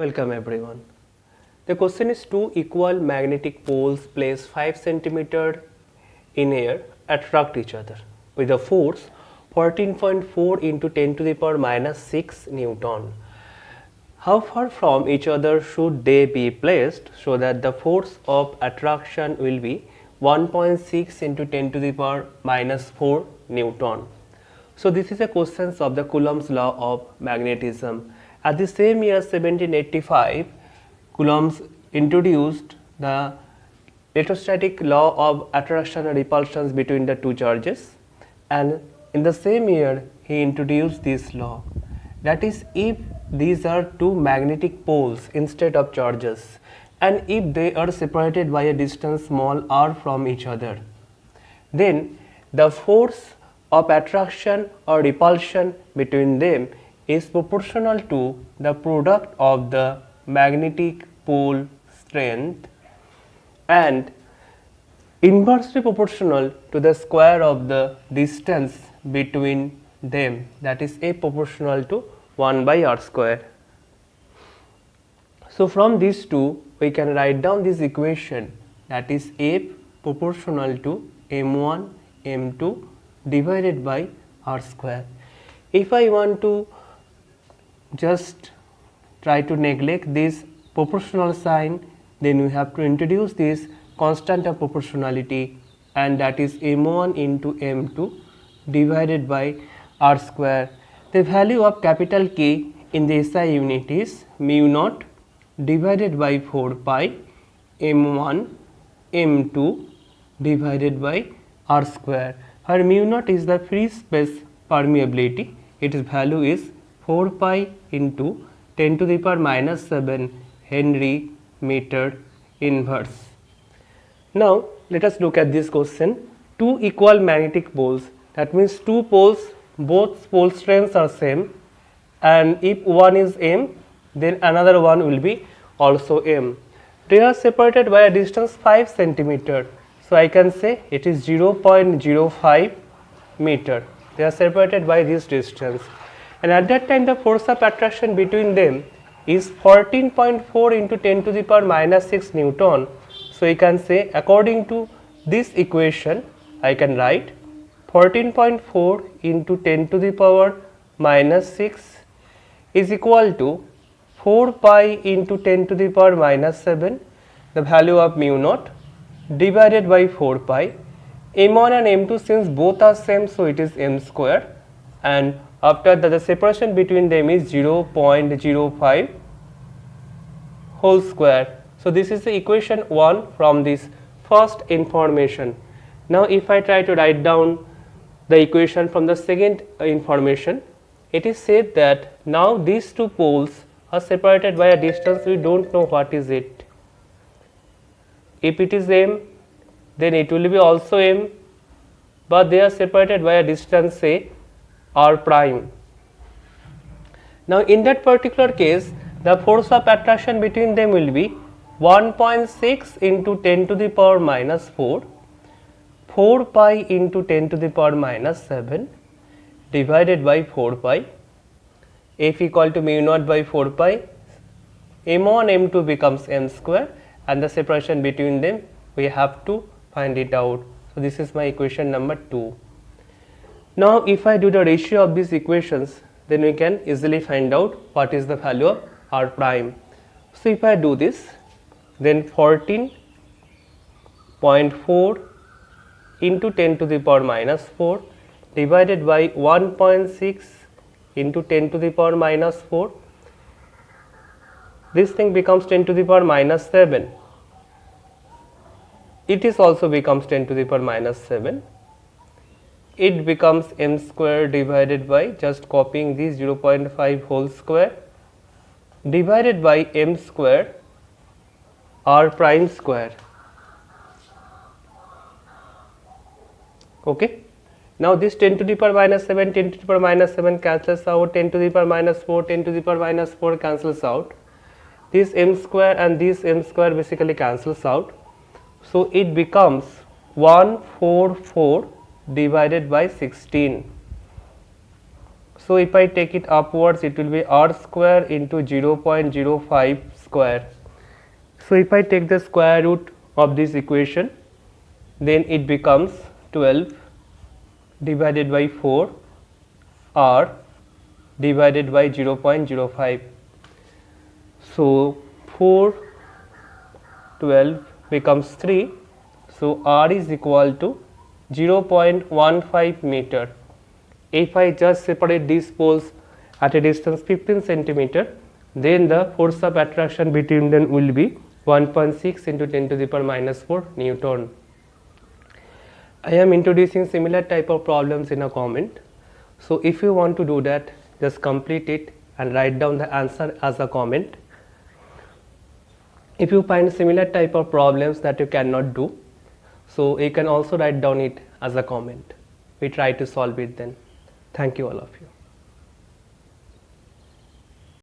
Welcome everyone. The question is two equal magnetic poles placed 5 cm in air attract each other with a force 14.4 into 10 to the power minus 6 Newton. How far from each other should they be placed so that the force of attraction will be 1.6 into 10 to the power minus 4 Newton. So this is a question of the Coulomb's law of magnetism. At the same year 1785, Coulomb introduced the electrostatic law of attraction and repulsions between the two charges, and in the same year he introduced this law. That is, if these are two magnetic poles instead of charges, and if they are separated by a distance small r from each other, then the force of attraction or repulsion between them is proportional to the product of the magnetic pole strength and inversely proportional to the square of the distance between them, that is A proportional to 1 by r square. So from these two we can write down this equation, that is F proportional to m1 m2 divided by r square. If I want to just try to neglect this proportional sign, then we have to introduce this constant of proportionality, and that is m1 into m2 divided by r square. The value of capital K in the SI unit is mu naught divided by 4 pi m1 m2 divided by r square. Her mu naught is the free space permeability. Its value is 4 pi into 10 to the power minus 7 Henry meter inverse. Now let us look at this question. Two equal magnetic poles, that means two poles, both pole strengths are same, and if one is m, then another one will be also m. They are separated by a distance 5 cm. So I can say it is 0.05 meter. They are separated by this distance, and at that time the force of attraction between them is 14.4 into 10 to the power minus 6 Newton. So you can say, according to this equation, I can write 14.4 into 10 to the power minus 6 is equal to 4 pi into 10 to the power minus 7, the value of mu naught, divided by 4 pi. m1 and m2, since both are same, so it is m square, and after that the separation between them is 0.05 whole square. So this is the equation 1 from this first information. Now if I try to write down the equation from the second information, it is said that now these two poles are separated by a distance we don't know what is it. If it is m, then it will be also m, but they are separated by a distance, say r prime. Now in that particular case, the force of attraction between them will be 1.6 into 10 to the power minus 4, 4 pi into 10 to the power minus 7 divided by 4 pi, F equal to mu naught by 4 pi, m1 m2 becomes m square, and the separation between them we have to find it out. So this is my equation number 2. Now if I do the ratio of these equations, then we can easily find out what is the value of r prime. So if I do this, then 14.4 into 10 to the power minus 4 divided by 1.6 into 10 to the power minus 4, this thing becomes 10 to the power minus 7. It is also becomes 10 to the power minus 7. It becomes m square divided by, just copying this, 0.5 whole square divided by m square r prime square. Okay. Now this 10 to the power minus 7, 10 to the power minus 7 cancels out, 10 to the power minus 4, 10 to the power minus 4 cancels out. This m square and this m square basically cancels out. So it becomes 144 divided by 16. So if I take it upwards, it will be r square into 0.05 square. So if I take the square root of this equation, then it becomes 12 divided by 4 r divided by 0.05. So 4 12 becomes 3. So r is equal to 0.15 meter. If I just separate these poles at a distance 15 centimeter, then the force of attraction between them will be 1.6 into 10 to the power minus 4 Newton. I am introducing similar type of problems in a comment. So if you want to do that, just complete it and write down the answer as a comment. If you find similar type of problems that you cannot do, so you can also write down it as a comment. We try to solve it then. Thank you all of you.